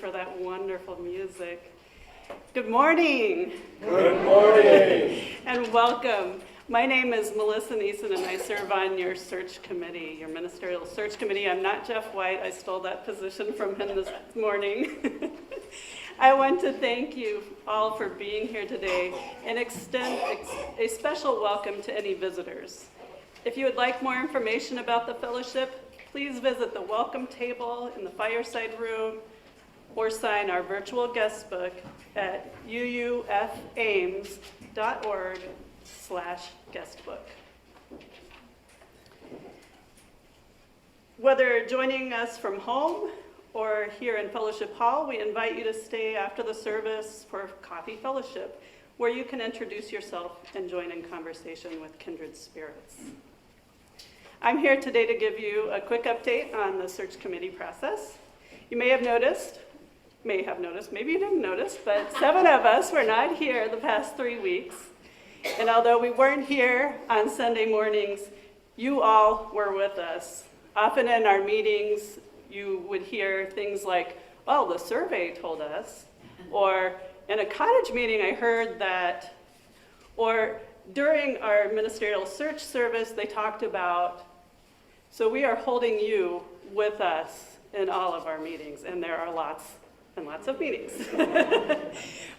for that wonderful music. Good morning. Good morning. And welcome. My name is Melissa Neeson, and I serve on your search committee, your ministerial search committee. I'm not Jeff White. I stole that position from him this morning. I want to thank you all for being here today and extend a special welcome to any visitors. If you would like more information about the fellowship, please visit the welcome table in the fireside room or sign our virtual guest book at uufames.org/guestbook. Whether joining us from home or here in Fellowship Hall, we invite you to stay after the service for Coffee Fellowship, where you can introduce yourself and join in conversation with kindred spirits. I'm here today to give you a quick update on the search committee process. You may have noticed, maybe you didn't notice, but 7 of us were not here the past 3 weeks. And although we weren't here on Sunday mornings, you all were with us. Often in our meetings, you would hear things like, "Oh, the survey told us," or in a cottage meeting, I heard that, or during our ministerial search service, they talked about, so we are holding you with us in all of our meetings, and there are lots and lots of meetings.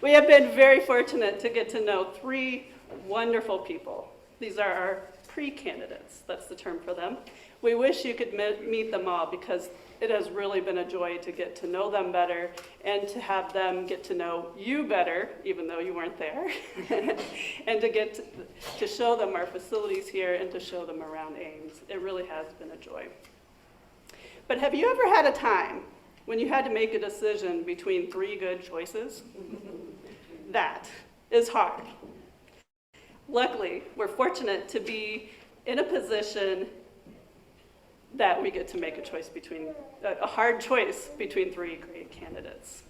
We have been very fortunate to get to know 3 wonderful people. These are our pre-candidates, that's the term for them. We wish you could meet them all because it has really been a joy to get to know them better and to have them get to know you better, even though you weren't there, and to get to show them our facilities here and to show them around Ames. It really has been a joy. But have you ever had a time when you had to make a decision between 3 good choices? That is hard. Luckily, we're fortunate to be in a position that we get to make a hard choice between 3 great candidates.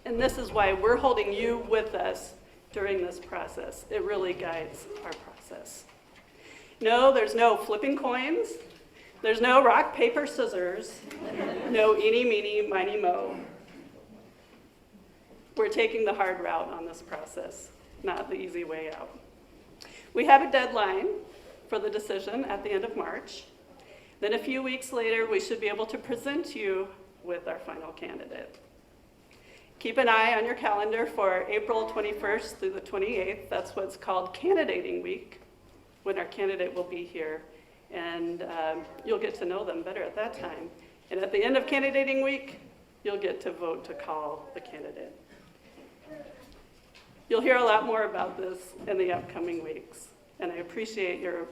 And this is why we're holding you with us during this process. It really guides our process. No, there's no flipping coins. There's no rock, paper, scissors. No eeny, meeny, miny, moe. We're taking the hard route on this process, not the easy way out. We have a deadline for the decision at the end of March. Then a few weeks later, we should be able to present you with our final candidate. Keep an eye on your calendar for April 21st through the 28th. That's what's called Candidating Week, when our candidate will be here. And you'll get to know them better at that time. And at the end of Candidating Week, you'll get to vote to call the candidate. You'll hear a lot more about this in the upcoming weeks. And I appreciate your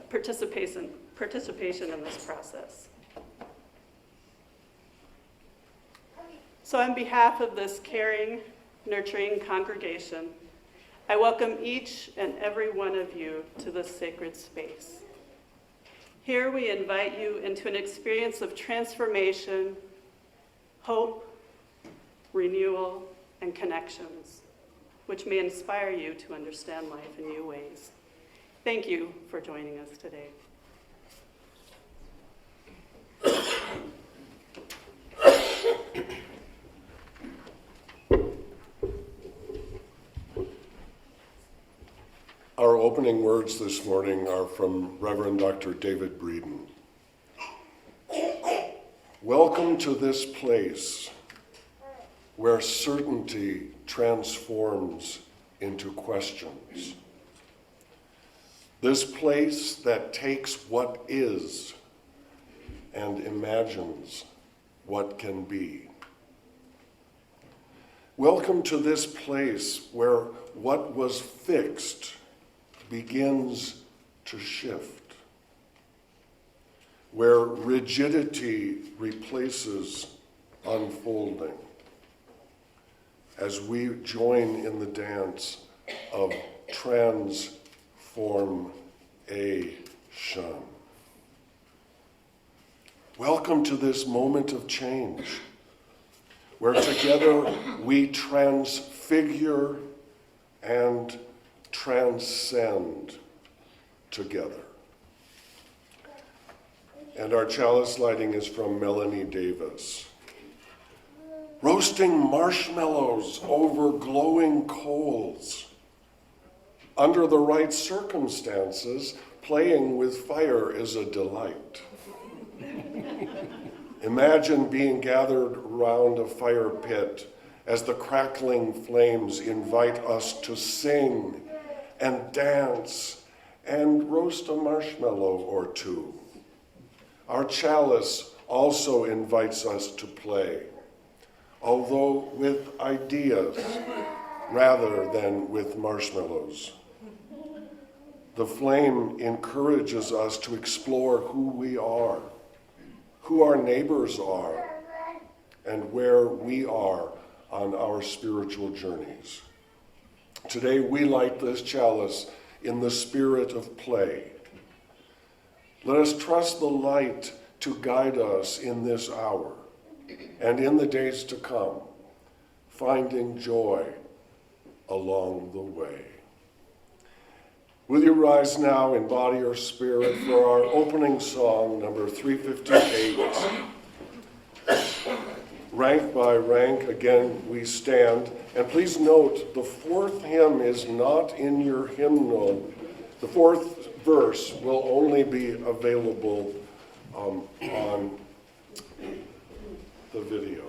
participation in this process. So on behalf of this caring, nurturing congregation, I welcome each and every one of you to this sacred space. Here we invite you into an experience of transformation, hope, renewal, and connections, which may inspire you to understand life in new ways. Thank you for joining us today. Our opening words this morning are from Reverend Dr. David Breeden. Welcome to this place where certainty transforms into questions. This place that takes what is and imagines what can be. Welcome to this place where what was fixed begins to shift, where rigidity replaces unfolding, as we join in the dance of transformation. Welcome to this moment of change, where together we transfigure and transcend together. And our chalice lighting is from Melanie Davis. roasting marshmallows over glowing coals. Under the right circumstances, playing with fire is a delight. Imagine being gathered around a fire pit as the crackling flames invite us to sing and dance and roast a marshmallow or two. Our chalice also invites us to play, although with ideas rather than with marshmallows. The flame encourages us to explore who we are, who our neighbors are, and where we are on our spiritual journeys. Today we light this chalice in the spirit of play. Let us trust the light to guide us in this hour and in the days to come, finding joy along the way. Will you rise now in body or spirit for our opening song, number 358. Rank by rank, again we stand. And please note, the fourth hymn is not in your hymnal. The fourth verse will only be available on the video.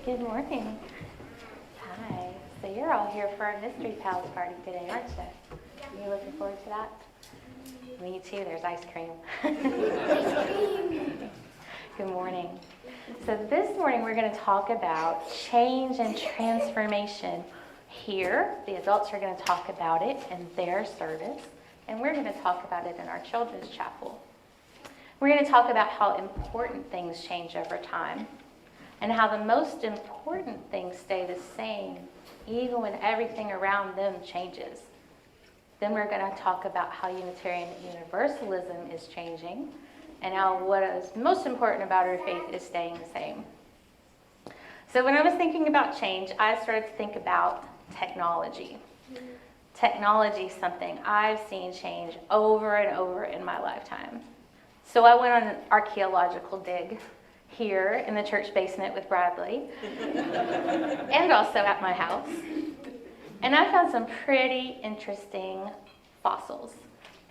Good morning. Hi. So you're all here for our Mystery Pals party today, aren't you? You looking forward to that? Me too. There's ice cream. Good morning. So this morning we're going to talk about change and transformation. Here, the adults are going to talk about it in their service, and we're going to talk about it in our children's chapel. We're going to talk about how important things change over time, and how the most important things stay the same even when everything around them changes. Then we're going to talk about how Unitarian Universalism is changing, and how what is most important about our faith is staying the same. So when I was thinking about change, I started to think about technology. Technology is something I've seen change over and over in my lifetime. So I went on an archaeological dig here in the church basement with Bradley, and also at my house. And I found some pretty interesting fossils,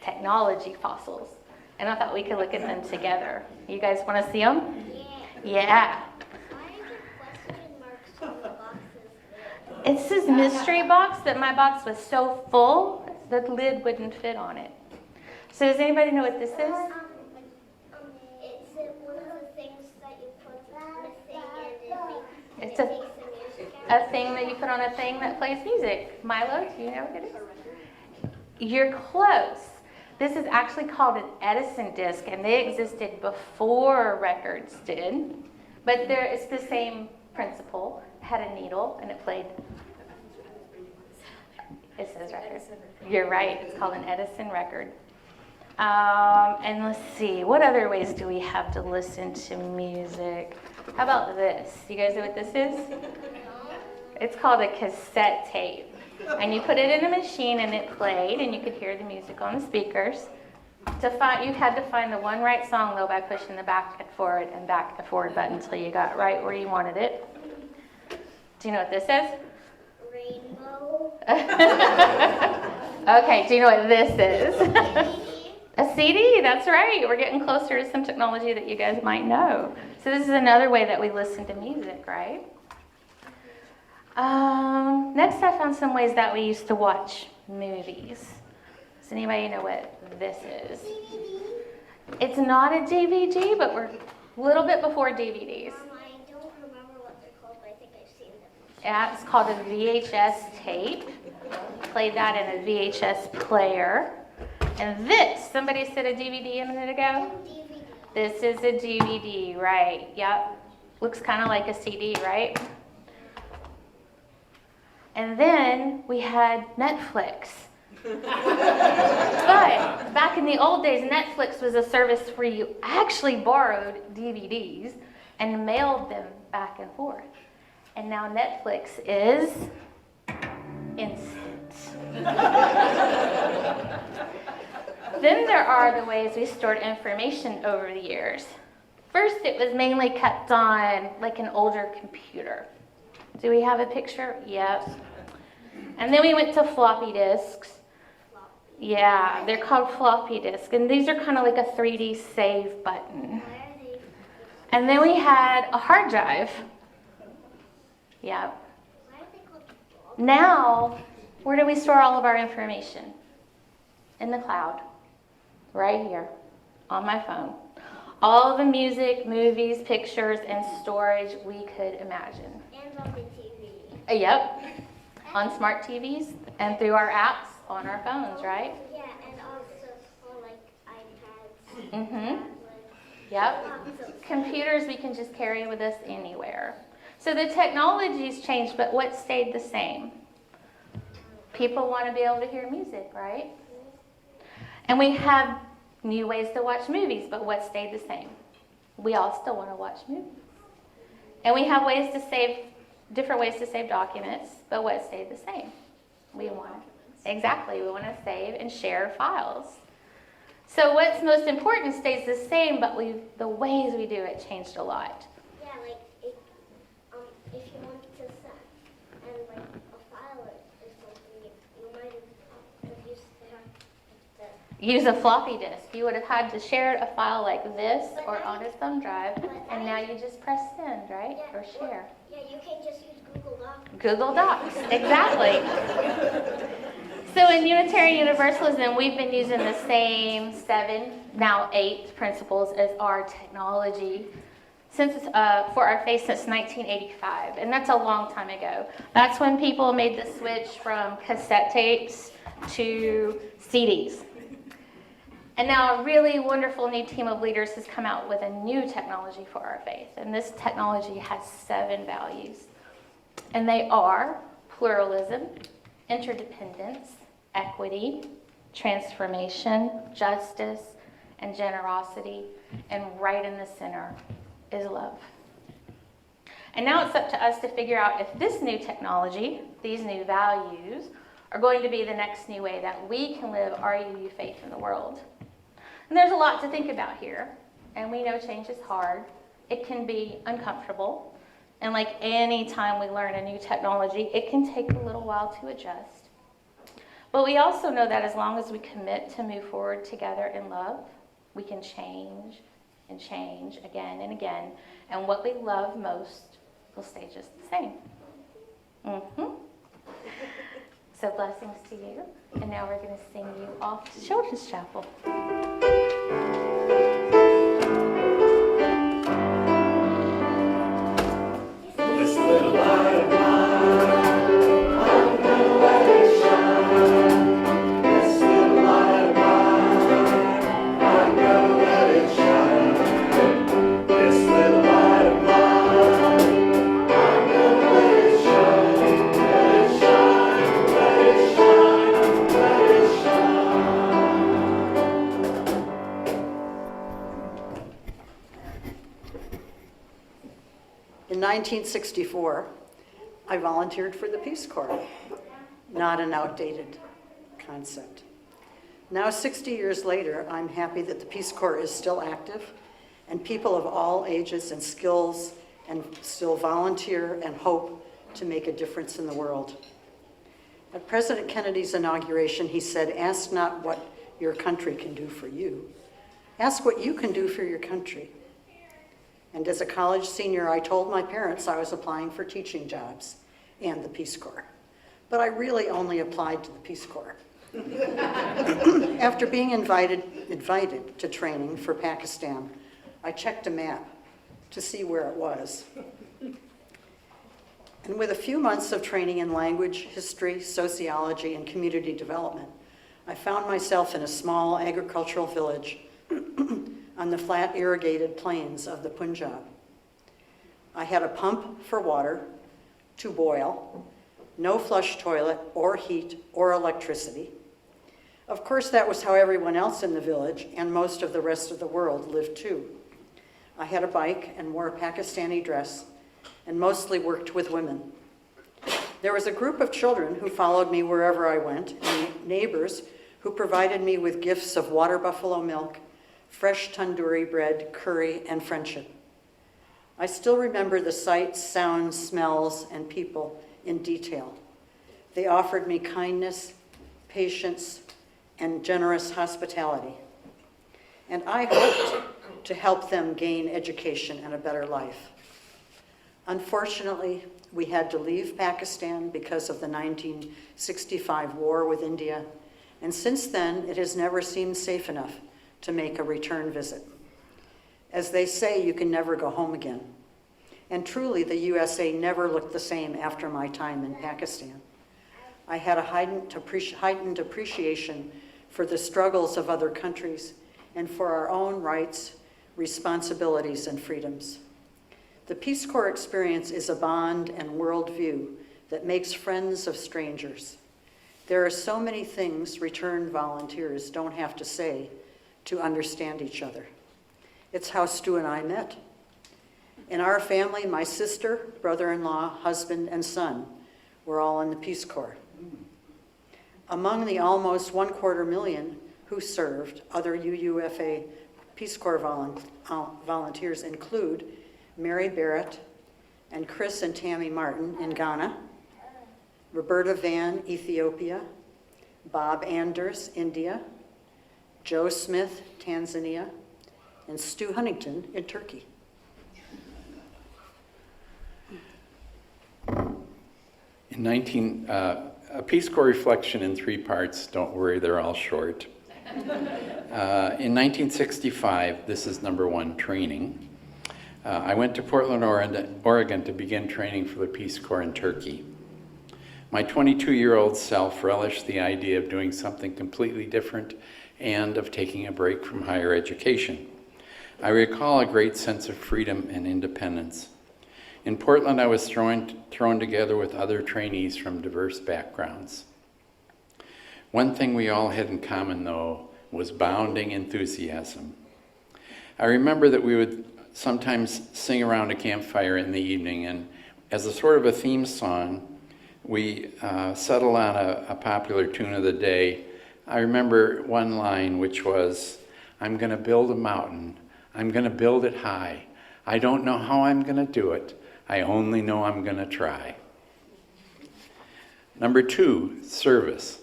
technology fossils. And I thought we could look at them together. You guys want to see them? Yeah. Why is it question marks on the boxes? It's this mystery box that my box was so full, the lid wouldn't fit on it. So does anybody know what this is? It's one of the things that you put on a thing and it It's makes the music out. a thing that you put on a thing that plays music. Milo, do you know what it is? You're close. This is actually called an Edison disc, and they existed before records did. But it's the same principle. It had a needle, and it played. It says record. You're right. It's called an Edison record. And let's see, what other ways do we have to listen to music? How about this? You guys know what this is? It's called a cassette tape. And you put it in a machine and it played, and you could hear the music on the speakers. You had to find the one right song, though, by pushing the back and forward button until you got right where you wanted it. Do you know what this is? Rainbow. Okay, do you know what this is? CD. A CD, that's right. We're getting closer to some technology that you guys might know. So this is another way that we listen to music, right? Next I found some ways that we used to watch movies. Does anybody know what this is? DVD. It's not a DVD, but we're a little bit before DVDs. I don't remember what they're called, but I think I've seen them. Yeah, it's called a VHS tape. Played that in a VHS player. And this, somebody said a DVD a minute ago? DVD. This is a DVD, right? Yep. Looks kind of like a CD, right? And then we had Netflix. But back in the old days, Netflix was a service where you actually borrowed DVDs and mailed them back and forth. And now Netflix is instant. Then there are the ways we stored information over the years. First, it was mainly kept on like an older computer. Do we have a picture? Yep. And then we went to floppy disks. Yeah, they're called floppy disks. And these are kind of like a 3D save button. Why are they? And then we had a hard drive. Yep. Why are they called? Now, where do we store all of our information? In the cloud. Right here, on my phone. All the music, movies, pictures, and storage we could imagine. And on the TV. Yep, on smart TVs and through our apps on our phones, right? Yeah, and also on like iPads. Mm-hmm. tablets, Yep. lots of- Computers we can just carry with us anywhere. So the technology's changed, but what stayed the same? People want to be able to hear music, right? And we have new ways to watch movies, but what stayed the same? We all still want to watch movies. And we have different ways to save documents, but what stayed the same? We want to save and share files. So what's most important stays the same, but the ways we do it changed a lot. Yeah, like if you want to send and like a file or something, you might have used to have the. Use a floppy disk. You would have had to share a file like this or on a thumb drive, and now you just press send, right? Or share. Yeah, you can just use Google Docs. Google Docs, exactly. So in Unitarian Universalism, we've been using the same 7, now 8 principles as our technology for our faith since 1985, and that's a long time ago. That's when people made the switch from cassette tapes to CDs. And now a really wonderful new team of leaders has come out with a new technology for our faith, and this technology has 7 values. And they are pluralism, interdependence, equity, transformation, justice, and generosity. And right in the center is love. And now it's up to us to figure out if this new technology, these new values, are going to be the next new way that we can live our UU faith in the world. And there's a lot to think about here, and we know change is hard. It can be uncomfortable, and like any time we learn a new technology, it can take a little while to adjust. But we also know that as long as we commit to move forward together in love, we can change and change again and again, and what we love most will stay just the same. So blessings to you, and now we're going to sing you off to Children's Chapel. In 1964, I volunteered for the Peace Corps, not an outdated concept. Now, 60 years later, I'm happy that the Peace Corps is still active, and people of all ages and skills and still volunteer and hope to make a difference in the world. At President Kennedy's inauguration, he said, "Ask not what your country can do for you. Ask what you can do for your country." And as a college senior, I told my parents I was applying for teaching jobs and the Peace Corps. But I really only applied to the Peace Corps. After being invited to training for Pakistan, I checked a map to see where it was. And with a few months of training in language, history, sociology, and community development, I found myself in a small agricultural village on the flat irrigated plains of the Punjab. I had a pump for water to boil, no flush toilet or heat or electricity. Of course, that was how everyone else in the village and most of the rest of the world lived too. I had a bike and wore a Pakistani dress and mostly worked with women. There was a group of children who followed me wherever I went, and neighbors who provided me with gifts of water buffalo milk, fresh tandoori bread, curry, and friendship. I still remember the sights, sounds, smells, and people in detail. They offered me kindness, patience, and generous hospitality. And I hoped to help them gain education and a better life. Unfortunately, we had to leave Pakistan because of the 1965 war with India, and since then, it has never seemed safe enough to make a return visit. As they say, you can never go home again. And truly, the USA never looked the same after my time in Pakistan. I had a heightened appreciation for the struggles of other countries and for our own rights, responsibilities, and freedoms. The Peace Corps experience is a bond and worldview that makes friends of strangers. There are so many things returned volunteers don't have to say to understand each other. It's how Stu and I met. In our family, my sister, brother-in-law, husband, and son were all in the Peace Corps. Among the almost 250,000 who served, other UUFA Peace Corps volunteers include Mary Barrett and Chris and Tammy Martin in Ghana, Roberta Van, Ethiopia, Bob Anders, India, Joe Smith, Tanzania, and Stu Huntington in Turkey. A Peace Corps reflection in 3 parts. Don't worry, they're all short. In 1965, this is number 1, training. I went to Portland, Oregon to begin training for the Peace Corps in Turkey. My 22-year-old self relished the idea of doing something completely different and of taking a break from higher education. I recall a great sense of freedom and independence. In Portland, I was thrown together with other trainees from diverse backgrounds. One thing we all had in common, though, was bounding enthusiasm. I remember that we would sometimes sing around a campfire in the evening. And as a sort of a theme song, we settle on a popular tune of the day. I remember one line which was, "I'm going to build a mountain. I'm going to build it high. I don't know how I'm going to do it. I only know I'm going to try." Number 2, service.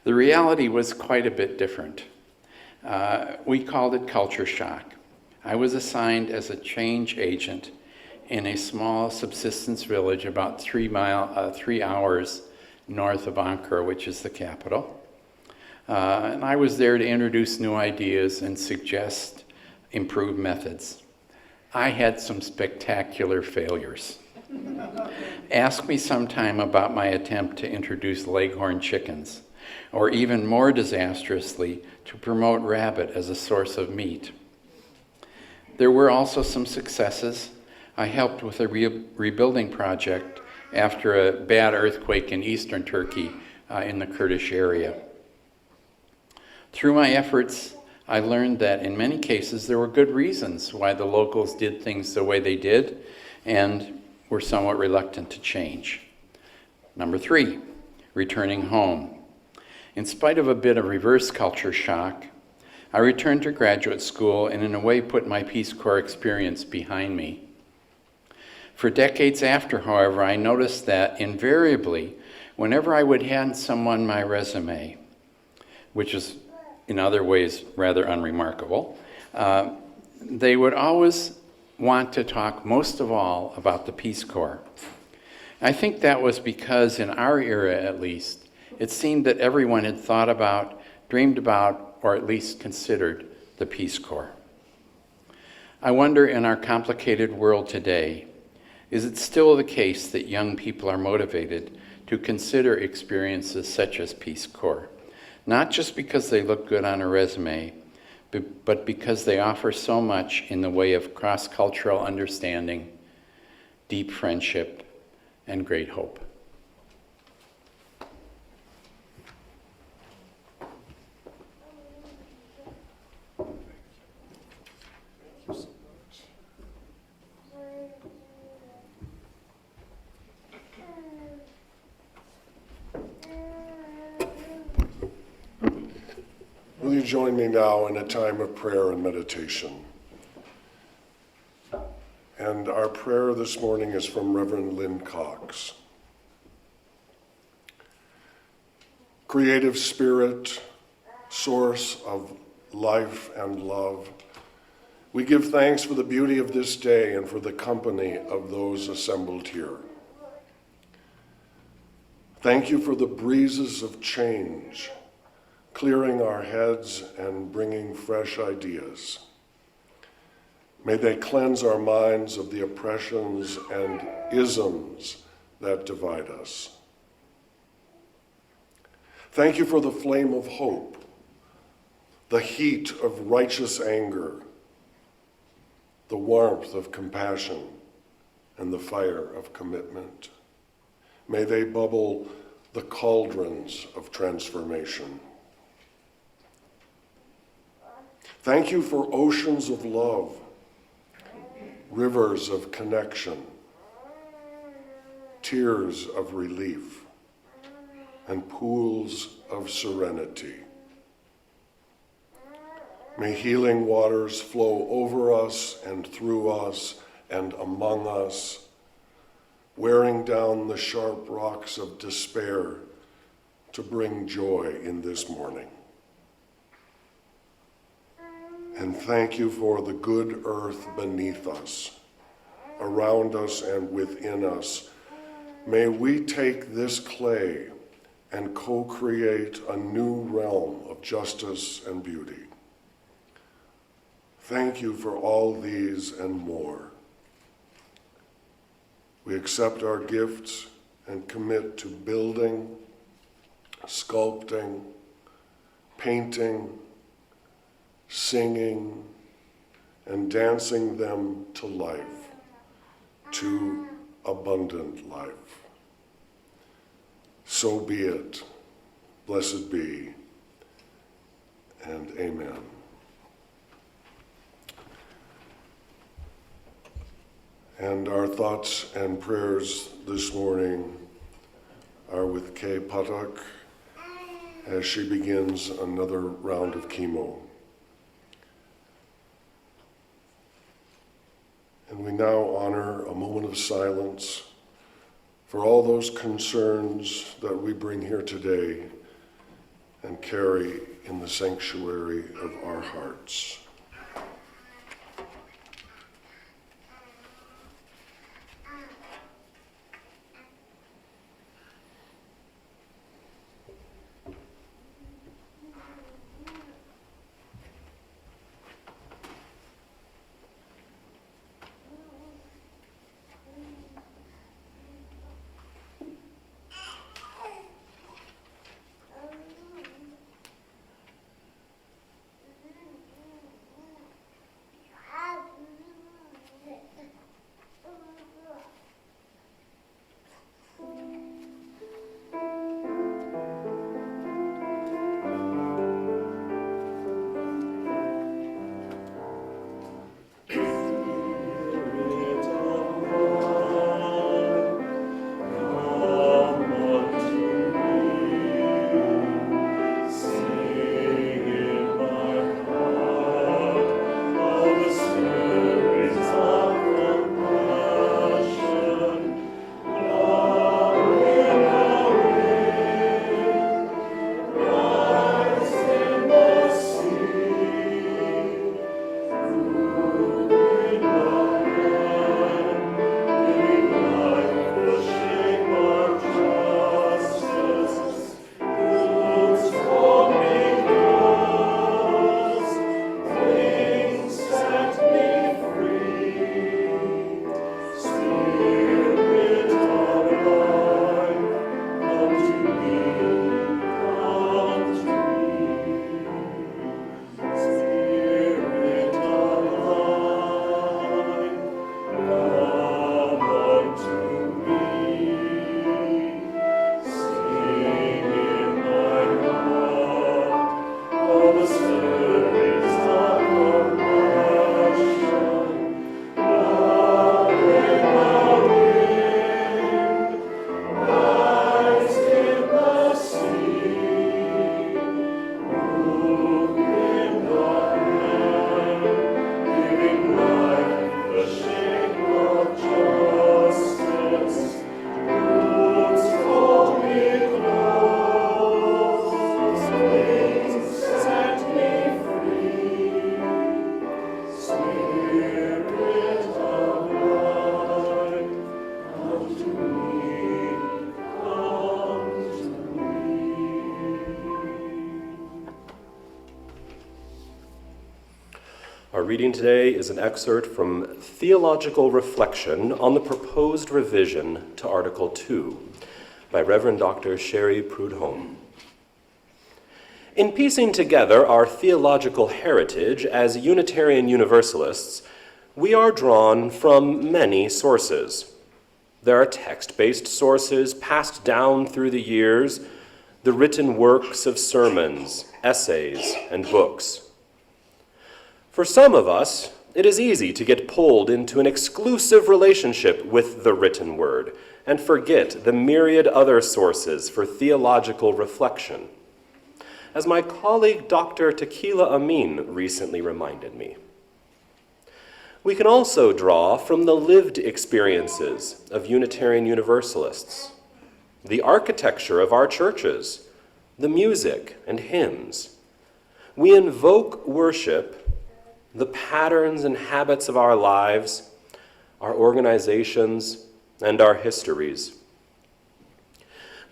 The reality was quite a bit different. We called it culture shock. I was assigned as a change agent in a small subsistence village about 3 hours north of Ankara, which is the capital. And I was there to introduce new ideas and suggest improved methods. I had some spectacular failures. Ask me sometime about my attempt to introduce leghorn chickens, or even more disastrously, to promote rabbit as a source of meat. There were also some successes. I helped with a rebuilding project after a bad earthquake in eastern Turkey in the Kurdish area. Through my efforts, I learned that in many cases there were good reasons why the locals did things the way they did and were somewhat reluctant to change. Number 3, returning home. In spite of a bit of reverse culture shock, I returned to graduate school and in a way put my Peace Corps experience behind me. For decades after, however, I noticed that invariably, whenever I would hand someone my resume, which is in other ways rather unremarkable, they would always want to talk most of all about the Peace Corps. I think that was because in our era at least, it seemed that everyone had thought about, dreamed about, or at least considered the Peace Corps. I wonder in our complicated world today, is it still the case that young people are motivated to consider experiences such as Peace Corps? Not just because they look good on a resume, but because they offer so much in the way of cross-cultural understanding, deep friendship, and great hope. Will you join me now in a time of prayer and meditation? And our prayer this morning is from Reverend Lynn Cox. Creative Spirit, source of life and love, we give thanks for the beauty of this day and for the company of those assembled here. Thank you for the breezes of change, clearing our heads and bringing fresh ideas. May they cleanse our minds of the oppressions and isms that divide us. Thank you for the flame of hope, the heat of righteous anger, the warmth of compassion, and the fire of commitment. May they bubble the cauldrons of transformation. Thank you for oceans of love, rivers of connection, tears of relief, and pools of serenity. May healing waters flow over us and through us and among us, wearing down the sharp rocks of despair to bring joy in this morning. And thank you for the good earth beneath us, around us and within us. May we take this clay and co-create a new realm of justice and beauty. Thank you for all these and more. We accept our gifts and commit to building, sculpting, painting, singing, and dancing them to life, to abundant life. So be it. Blessed be, and amen. And our thoughts and prayers this morning are with Kay Patak as she begins another round of chemo. And we now honor a moment of silence for all those concerns that we bring here today and carry in the sanctuary of our hearts. Our reading today is an excerpt from Theological Reflection on the Proposed Revision to Article 2 by Reverend Dr. Sherry Prudhomme. In piecing together our theological heritage as Unitarian Universalists, we are drawn from many sources. There are text-based sources passed down through the years, the written works of sermons, essays, and books. For some of us, it is easy to get pulled into an exclusive relationship with the written word and forget the myriad other sources for theological reflection. As my colleague Dr. Tequila Amin recently reminded me, we can also draw from the lived experiences of Unitarian Universalists, the architecture of our churches, the music and hymns. We invoke worship, the patterns and habits of our lives, our organizations, and our histories.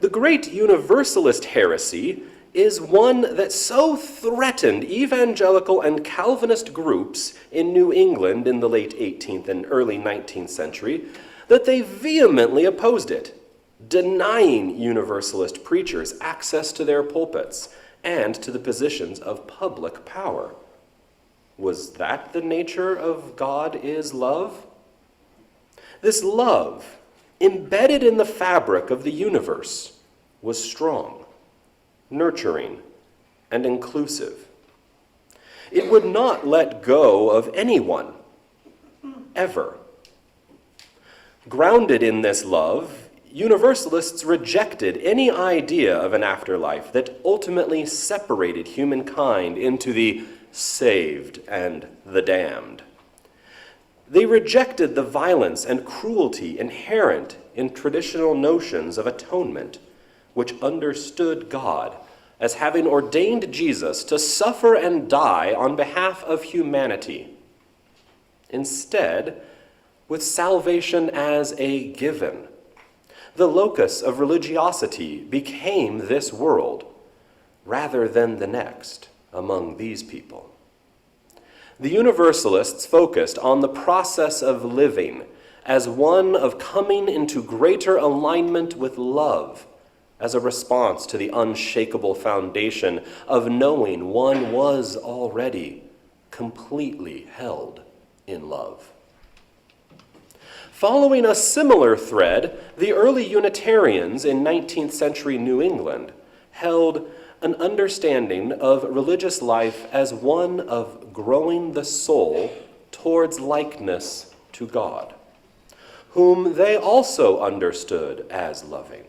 The great Universalist heresy is one that so threatened evangelical and Calvinist groups in New England in the late 18th and early 19th century that they vehemently opposed it, denying Universalist preachers access to their pulpits and to the positions of public power. Was that the nature of God is love? This love, embedded in the fabric of the universe, was strong, nurturing, and inclusive. It would not let go of anyone, ever. Grounded in this love, Universalists rejected any idea of an afterlife that ultimately separated humankind into the saved and the damned. They rejected the violence and cruelty inherent in traditional notions of atonement, which understood God as having ordained Jesus to suffer and die on behalf of humanity. Instead, with salvation as a given, the locus of religiosity became this world rather than the next among these people. The Universalists focused on the process of living as one of coming into greater alignment with love as a response to the unshakable foundation of knowing one was already completely held in love. Following a similar thread, the early Unitarians in 19th century New England held an understanding of religious life as one of growing the soul towards likeness to God, whom they also understood as loving.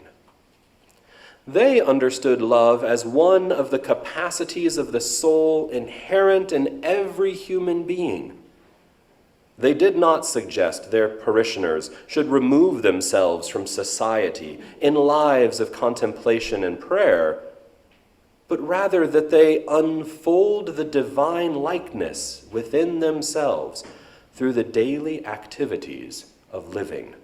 They understood love as one of the capacities of the soul inherent in every human being. They did not suggest their parishioners should remove themselves from society in lives of contemplation and prayer, but rather that they unfold the divine likeness within themselves through the daily activities of living.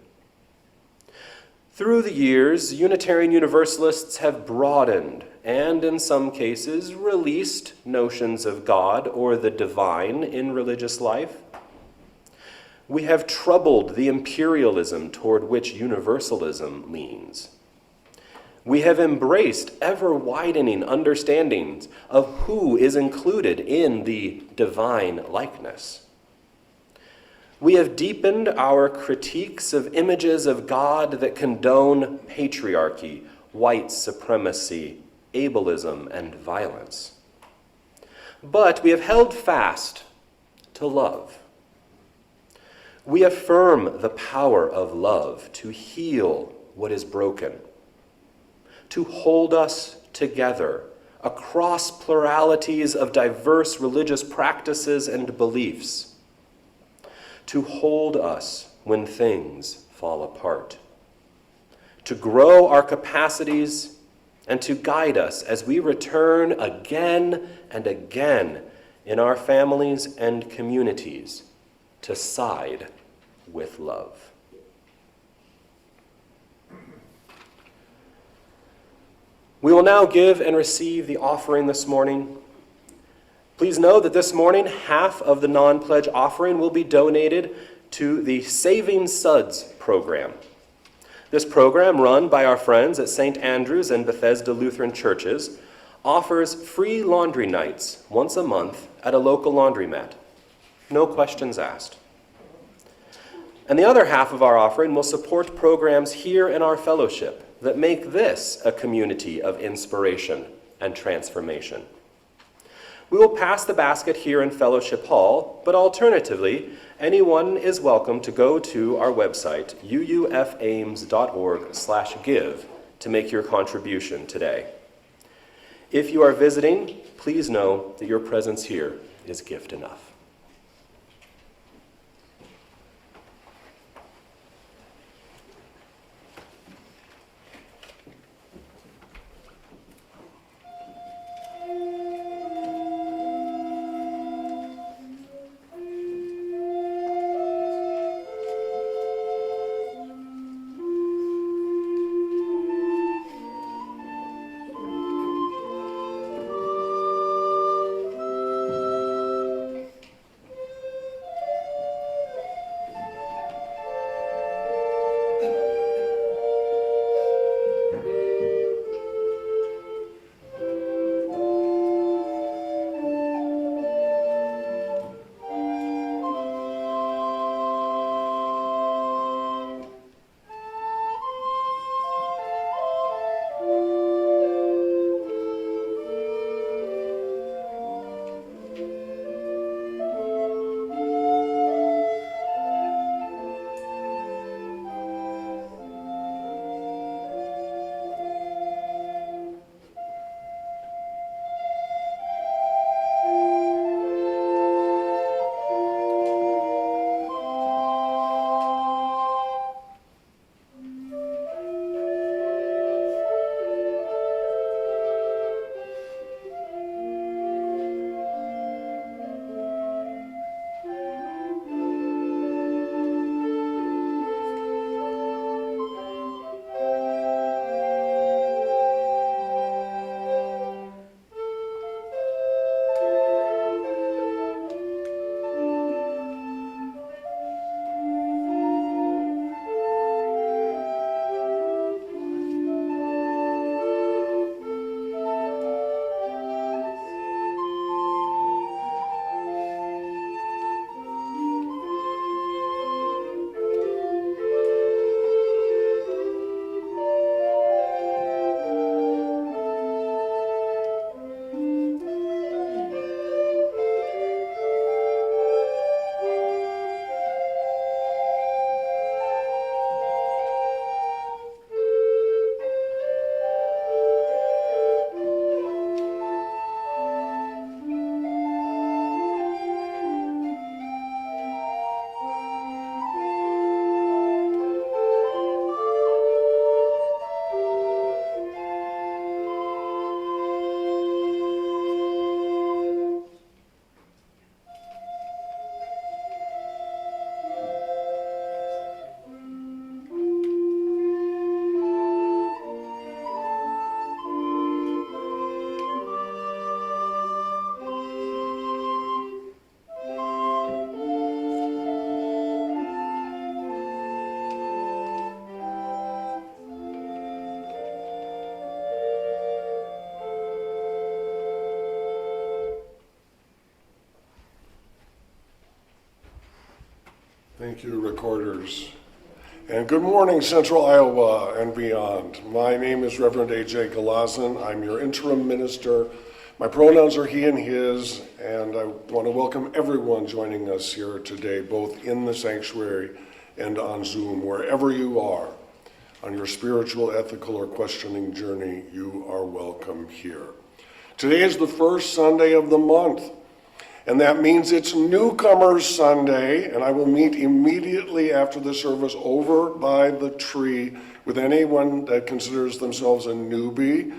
Through the years, Unitarian Universalists have broadened and, in some cases, released notions of God or the divine in religious life. We have troubled the imperialism toward which Universalism leans. We have embraced ever-widening understandings of who is included in the divine likeness. We have deepened our critiques of images of God that condone patriarchy, white supremacy, ableism, and violence. But we have held fast to love. We affirm the power of love to heal what is broken, to hold us together across pluralities of diverse religious practices and beliefs, to hold us when things fall apart, to grow our capacities and to guide us as we return again and again in our families and communities to side with love. We will now give and receive the offering this morning. Please know that this morning, half of the non-pledge offering will be donated to the Saving Suds program. This program, run by our friends at St. Andrew's and Bethesda Lutheran Churches, offers free laundry nights once a month at a local laundromat. No questions asked. And the other half of our offering will support programs here in our fellowship that make this a community of inspiration and transformation. We will pass the basket here in Fellowship Hall, but alternatively, anyone is welcome to go to our website, uufames.org/give, to make your contribution today. If you are visiting, please know that your presence here is gift enough. Thank you, recorders. And good morning, Central Iowa and beyond. My name is Reverend A.J. Galazin. I'm your interim minister. My pronouns are he and his, and I want to welcome everyone joining us here today, both in the sanctuary and on Zoom. Wherever you are on your spiritual, ethical, or questioning journey, you are welcome here. Today is the first Sunday of the month, and that means it's Newcomers Sunday, and I will meet immediately after the service over by the tree with anyone that considers themselves a newbie.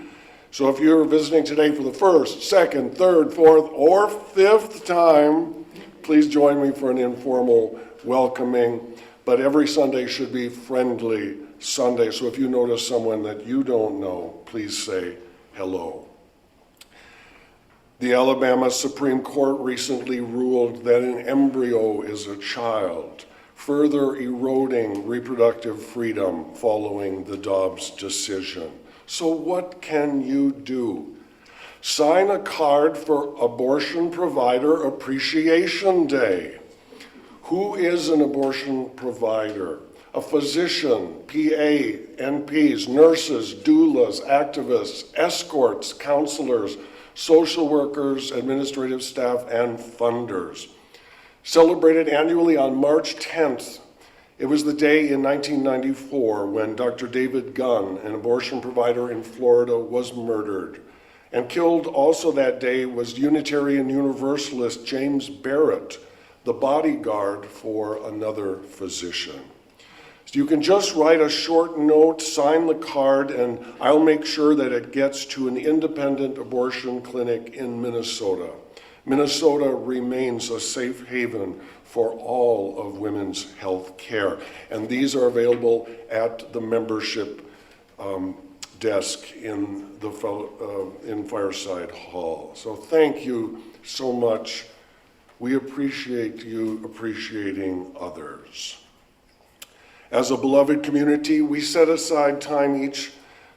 So if you're visiting today for the first, second, third, fourth, or fifth time, please join me for an informal welcoming. But every Sunday should be Friendly Sunday. So if you notice someone that you don't know, please say hello. The Alabama Supreme Court recently ruled that an embryo is a child, further eroding reproductive freedom following the Dobbs decision. So what can you do? Sign a card for Abortion Provider Appreciation Day. Who is an abortion provider? A physician, PA, NPs, nurses, doulas, activists, escorts, counselors, social workers, administrative staff, and funders. Celebrated annually on March 10th, it was the day in 1994 when Dr. David Gunn, an abortion provider in Florida, was murdered. And killed also that day was Unitarian Universalist James Barrett, the bodyguard for another physician. So you can just write a short note, sign the card, and I'll make sure that it gets to an independent abortion clinic in Minnesota. Minnesota remains a safe haven for all of women's health care, and these are available at the membership desk in Fireside Hall. So thank you so much. We appreciate you appreciating others. As a beloved community, we set aside time each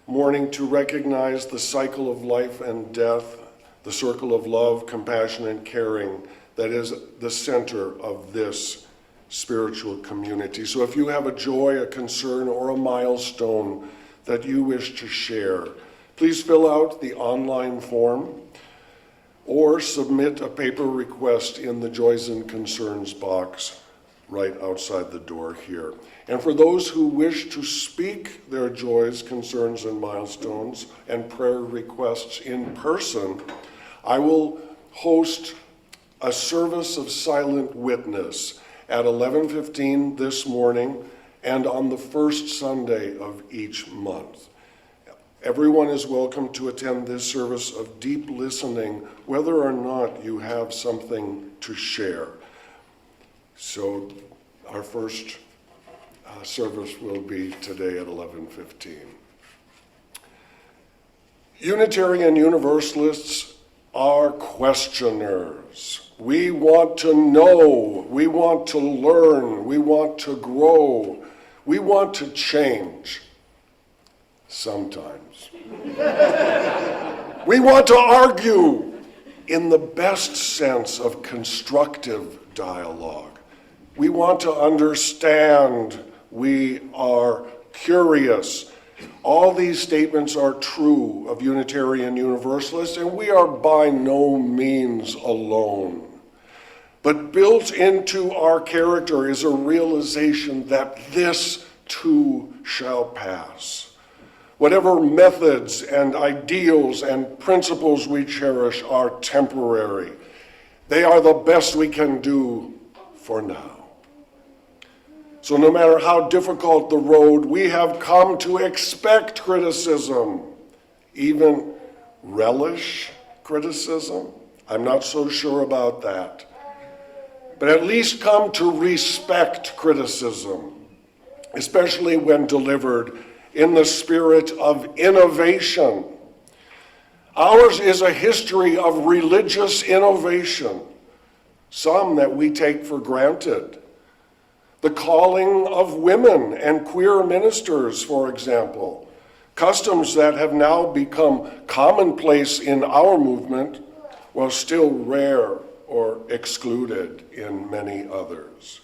morning to recognize the cycle of life and death, the circle of love, compassion, and caring that is the center of this spiritual community. So if you have a joy, a concern, or a milestone that you wish to share, please fill out the online form or submit a paper request in the Joys and Concerns box right outside the door here. And for those who wish to speak their joys, concerns, and milestones and prayer requests in person, I will host a service of silent witness at 11:15 this morning and on the first Sunday of each month. Everyone is welcome to attend this service of deep listening, whether or not you have something to share. So our first service will be today at 11:15. Unitarian Universalists are questioners. We want to know, we want to learn, we want to grow, we want to change. Sometimes. We want to argue in the best sense of constructive dialogue. We want to understand. We are curious. All these statements are true of Unitarian Universalists, and we are by no means alone. But built into our character is a realization that this too shall pass. Whatever methods and ideals and principles we cherish are temporary. They are the best we can do for now. So no matter how difficult the road, we have come to expect criticism, even relish criticism. I'm not so sure about that. But at least come to respect criticism, especially when delivered in the spirit of innovation. Ours is a history of religious innovation, some that we take for granted. The calling of women and queer ministers, for example, customs that have now become commonplace in our movement while still rare or excluded in many others.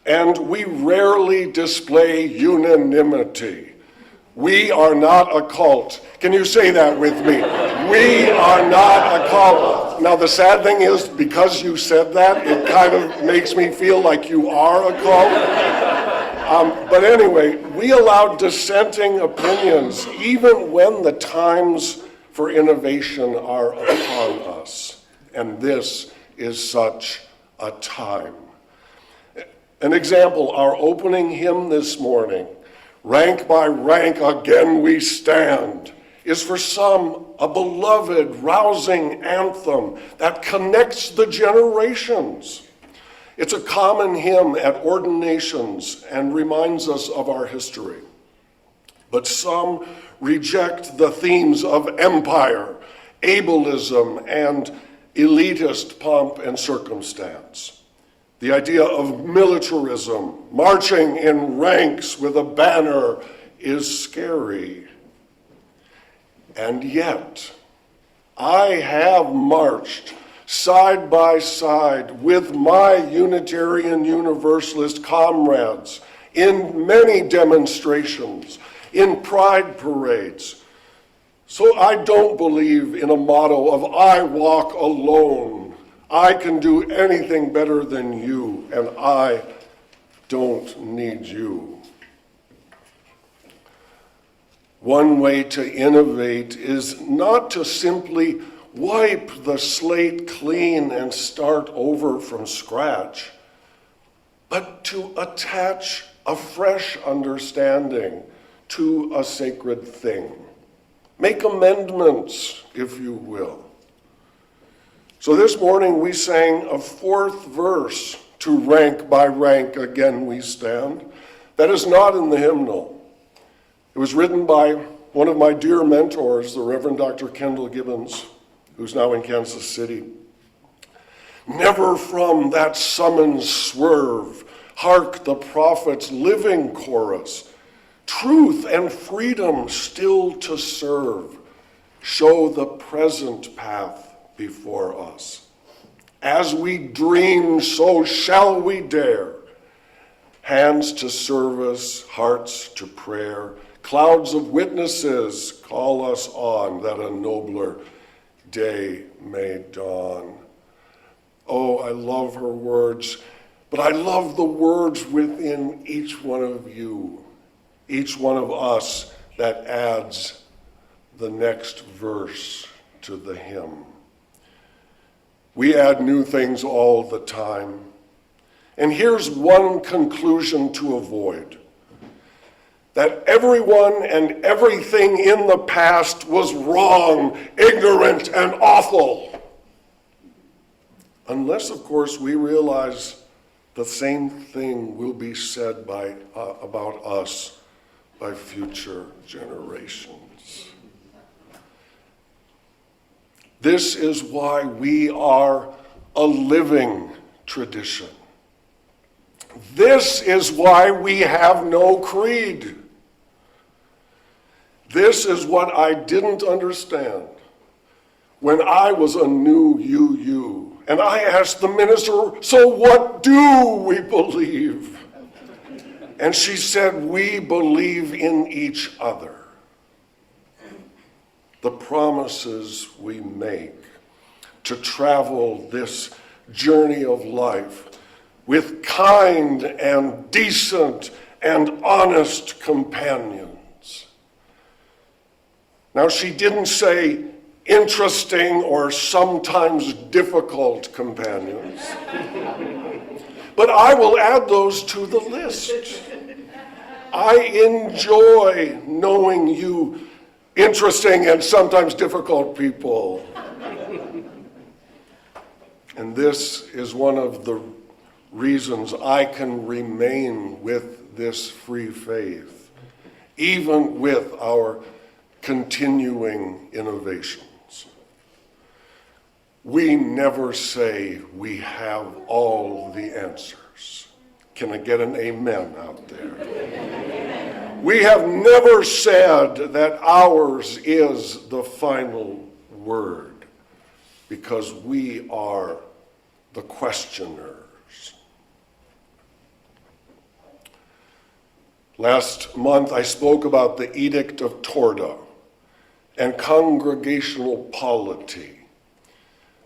and we rarely display unanimity. We are not a cult. Can you say that with me? We are not a cult. Now, the sad thing is, because you said that, it kind of makes me feel like you are a cult. But anyway, we allow dissenting opinions even when the times for innovation are upon us. And this is such a time. An example, our opening hymn this morning, "Rank by rank again we stand," is for some a beloved, rousing anthem that connects the generations. It's a common hymn at ordinations and reminds us of our history. But some reject the themes of empire, ableism, and elitist pomp and circumstance. The idea of militarism, marching in ranks with a banner, is scary. And yet, I have marched side by side with my Unitarian Universalist comrades in many demonstrations, in pride parades. So I don't believe in a motto of "I walk alone." I can do anything better than you, and I don't need you. One way to innovate is not to simply wipe the slate clean and start over from scratch, but to attach a fresh understanding to a sacred thing. Make amendments, if you will. So this morning we sang a fourth verse to "Rank by rank again we stand." That is not in the hymnal. It was written by one of my dear mentors, the Reverend Dr. Kendall Gibbons, who's now in Kansas City. "Never from that summons swerve, hark the prophet's living chorus. Truth and freedom still to serve, show the present path before us. As we dream, so shall we dare. Hands to service, hearts to prayer. Clouds of witnesses call us on, that a nobler day may dawn." Oh, I love her words, but I love the words within each one of you, each one of us, that adds the next verse to the hymn. We add new things all the time. And here's one conclusion to avoid: that everyone and everything in the past was wrong, ignorant, and awful. Unless, of course, we realize the same thing will be said about us by future generations. This is why we are a living tradition. This is why we have no creed. This is what I didn't understand when I was a new UU. And I asked the minister, "So what do we believe?" And she said, "We believe in each other. The promises we make to travel this journey of life with kind and decent and honest companions." Now, she didn't say interesting or sometimes difficult companions, but I will add those to the list. I enjoy knowing you interesting and sometimes difficult people. And this is one of the reasons I can remain with this free faith, even with our continuing innovations. We never say we have all the answers. Can I get an amen out there? We have never said that ours is the final word, because we are the questioners. Last month, I spoke about the Edict of Torda and congregational polity.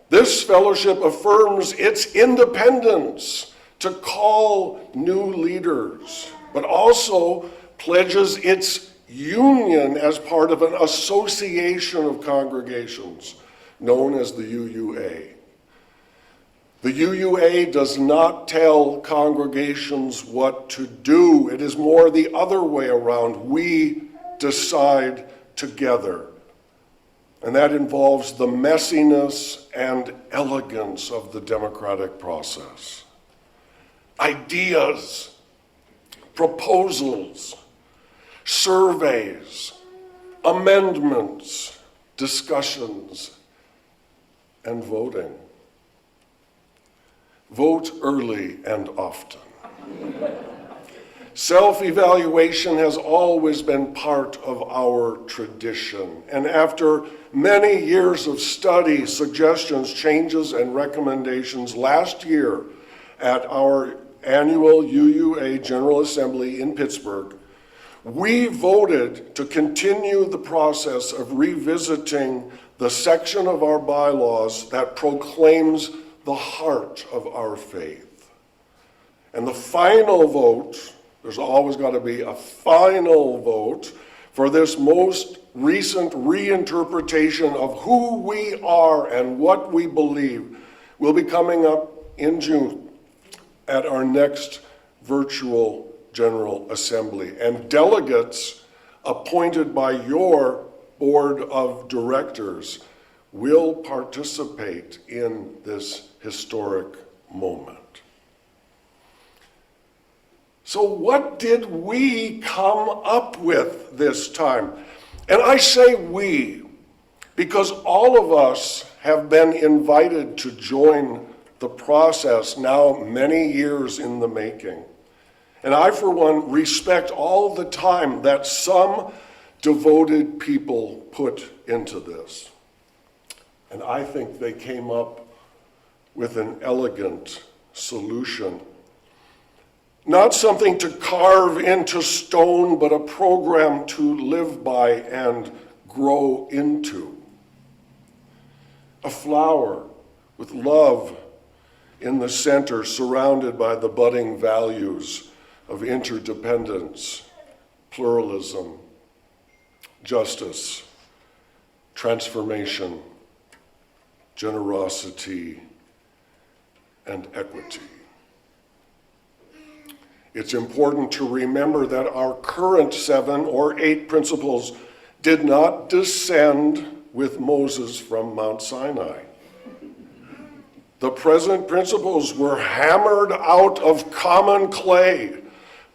This fellowship affirms its independence to call new leaders, but also pledges its union as part of an association of congregations known as the UUA. The UUA does not tell congregations what to do. It is more the other way around. We decide together. And that involves the messiness and elegance of the democratic process. Ideas, proposals, surveys, amendments, discussions, and voting. Vote early and often. Self-evaluation has always been part of our tradition, and after many years of study, suggestions, changes, and recommendations last year at our annual UUA General Assembly in Pittsburgh, we voted to continue the process of revisiting the section of our bylaws that proclaims the heart of our faith. And the final vote, there's always got to be a final vote for this most recent reinterpretation of who we are and what we believe, will be coming up in June at our next virtual General Assembly. And delegates appointed by your board of directors will participate in this historic moment. So what did we come up with this time? And I say we, because all of us have been invited to join the process now many years in the making. And I, for one, respect all the time that some devoted people put into this. And I think they came up with an elegant solution. Not something to carve into stone, but a program to live by and grow into. A flower with love in the center, surrounded by the budding values of interdependence, pluralism, justice, transformation, generosity, and equity. It's important to remember that our current 7 or 8 principles did not descend with Moses from Mount Sinai. The present principles were hammered out of common clay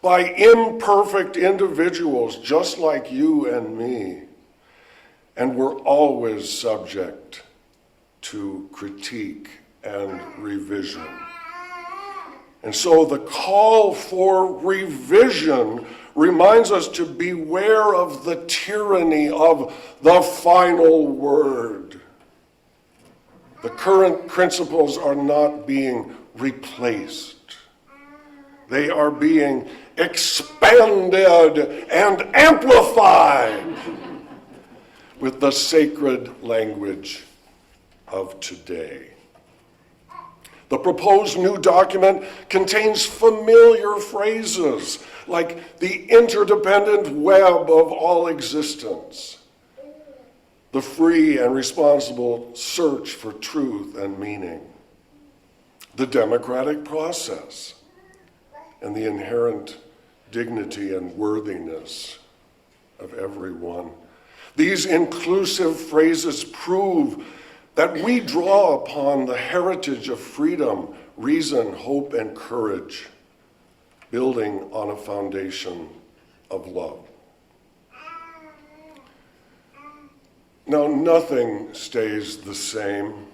by imperfect individuals just like you and me, and were always subject to critique and revision. And so the call for revision reminds us to beware of the tyranny of the final word. The current principles are not being replaced. They are being expanded and amplified with the sacred language of today. The proposed new document contains familiar phrases like the interdependent web of all existence, the free and responsible search for truth and meaning, the democratic process, and the inherent dignity and worthiness of everyone. These inclusive phrases prove that we draw upon the heritage of freedom, reason, hope, and courage, building on a foundation of love. Now, nothing stays the same,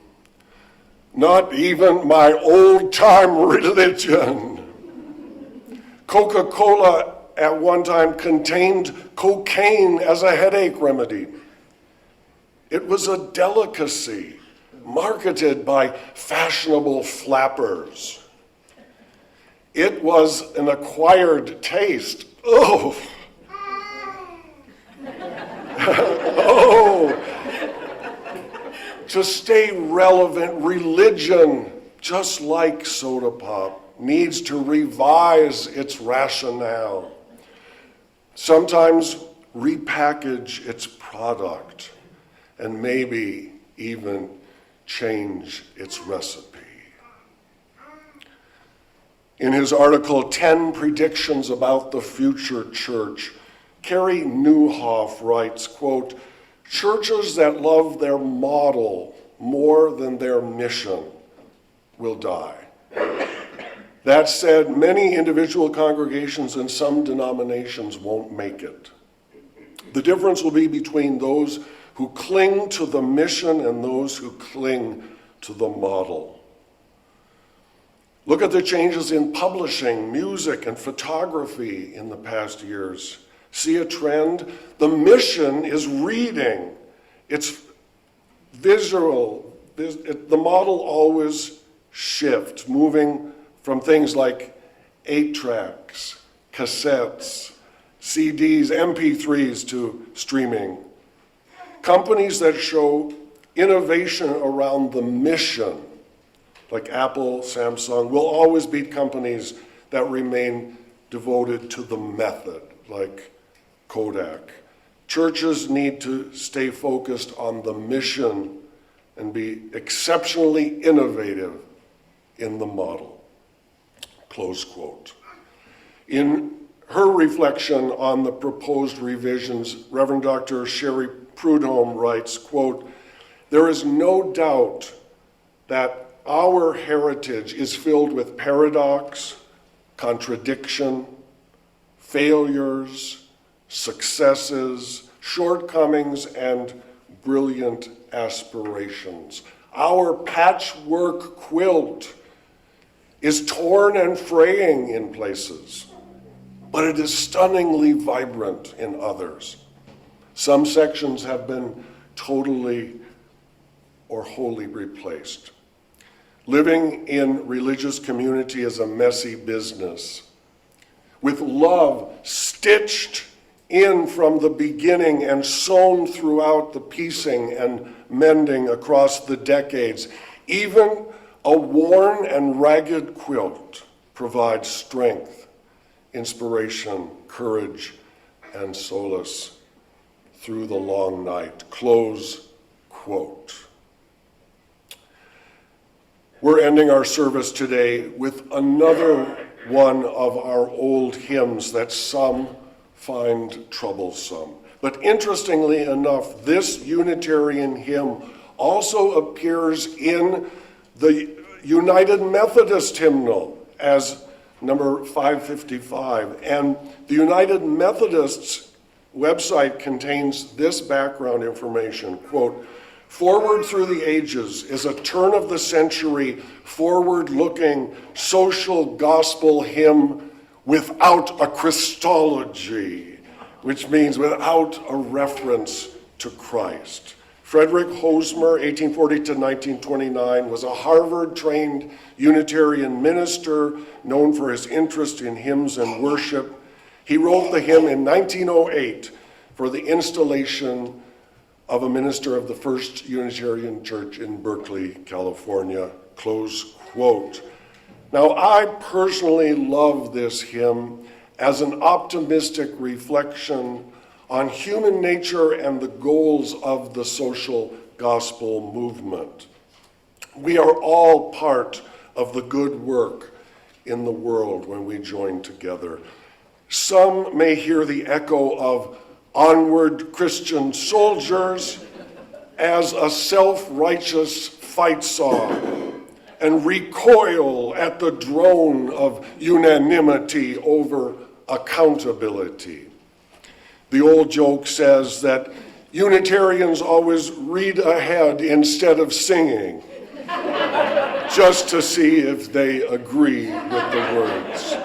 not even my old-time religion. Coca-Cola at one time contained cocaine as a headache remedy. It was a delicacy marketed by fashionable flappers. It was an acquired taste Oh. Oh. To stay relevant, religion, just like soda pop, needs to revise its rationale. Sometimes repackage its product, and maybe even change its recipe. In his article, 10 Predictions About the Future Church, Carey Nieuwhof writes, quote, "Churches that love their model more than their mission will die. That said, many individual congregations and some denominations won't make it. The difference will be between those who cling to the mission and those who cling to the model. Look at the changes in publishing, music, and photography in the past years. See a trend? The mission is reading. It's visual. The model always shifts, moving from things like 8-tracks, cassettes, CDs, MP3s to streaming. Companies that show innovation around the mission, like Apple, Samsung, will always beat companies that remain devoted to the method, like Kodak. Churches need to stay focused on the mission and be exceptionally innovative in the model." Close quote. In her reflection on the proposed revisions, Reverend Dr. Sherry Prudhomme writes, quote, "There is no doubt that our heritage is filled with paradox, contradiction, failures, successes, shortcomings, and brilliant aspirations. Our patchwork quilt is torn and fraying in places, but it is stunningly vibrant in others. Some sections have been totally or wholly replaced. Living in religious community is a messy business, with love stitched in from the beginning and sewn throughout the piecing and mending across the decades. Even a worn and ragged quilt provides strength, inspiration, courage, and solace through the long night." Close quote. We're ending our service today with another one of our old hymns that some find troublesome. But interestingly enough, this Unitarian hymn also appears in the United Methodist hymnal as number 555. And the United Methodists website contains this background information, quote, "Forward Through the Ages is a turn-of-the-century, forward-looking social gospel hymn without a Christology," which means without a reference to Christ. Frederick Hosmer, 1840 to 1929, was a Harvard-trained Unitarian minister known for his interest in hymns and worship. He wrote the hymn in 1908 for the installation of a minister of the First Unitarian Church in Berkeley, California. Close quote. Now, I personally love this hymn as an optimistic reflection on human nature and the goals of the social gospel movement. We are all part of the good work in the world when we join together. Some may hear the echo of "Onward, Christian Soldiers" as a self-righteous fight song and recoil at the drone of unanimity over accountability. The old joke says that Unitarians always read ahead instead of singing, just to see if they agree with the words.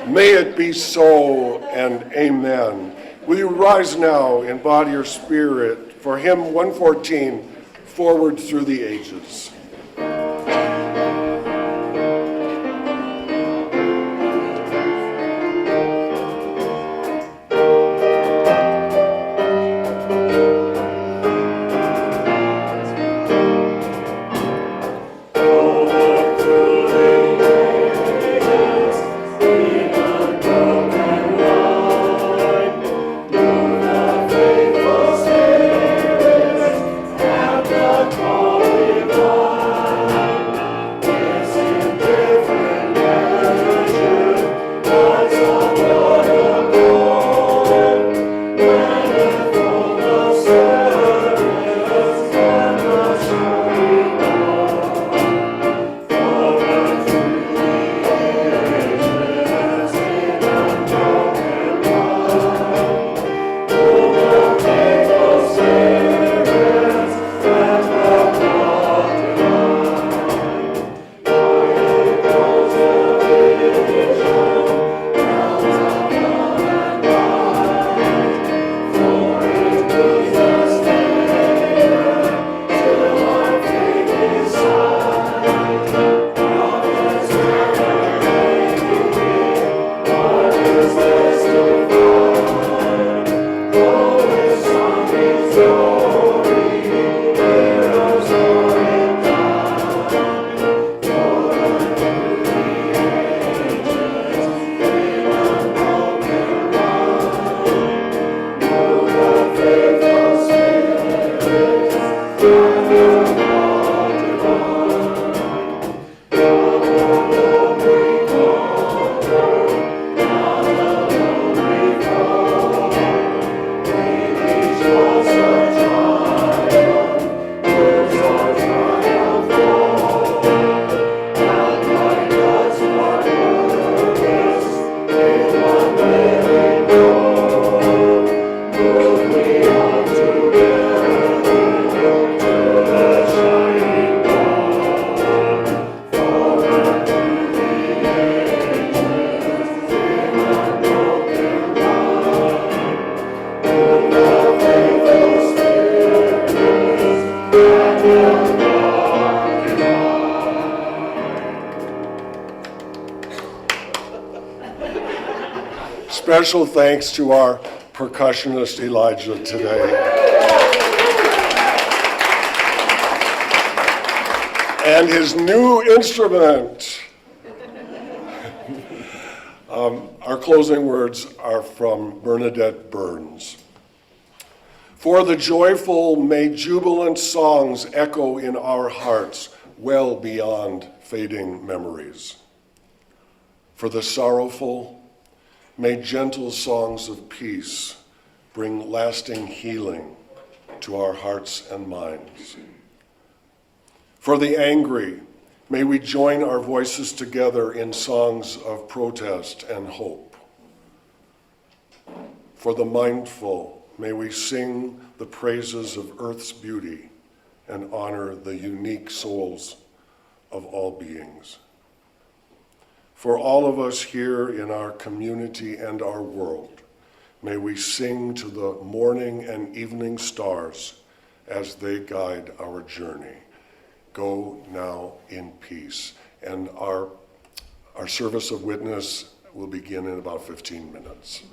May it be so, and amen. Will you rise now in body or spirit for hymn 114, Forward Through the Ages. special thanks to our percussionist Elijah today. And his new instrument. Our closing words are from Bernadette Burns. For the joyful, may jubilant songs echo in our hearts well beyond fading memories. For the sorrowful, may gentle songs of peace bring lasting healing to our hearts and minds. For the angry, may we join our voices together in songs of protest and hope. For the mindful, may we sing the praises of earth's beauty and honor the unique souls of all beings. For all of us here in our community and our world, may we sing to the morning and evening stars as they guide our journey. Go now in peace. And our service of witness will begin in about 15 minutes.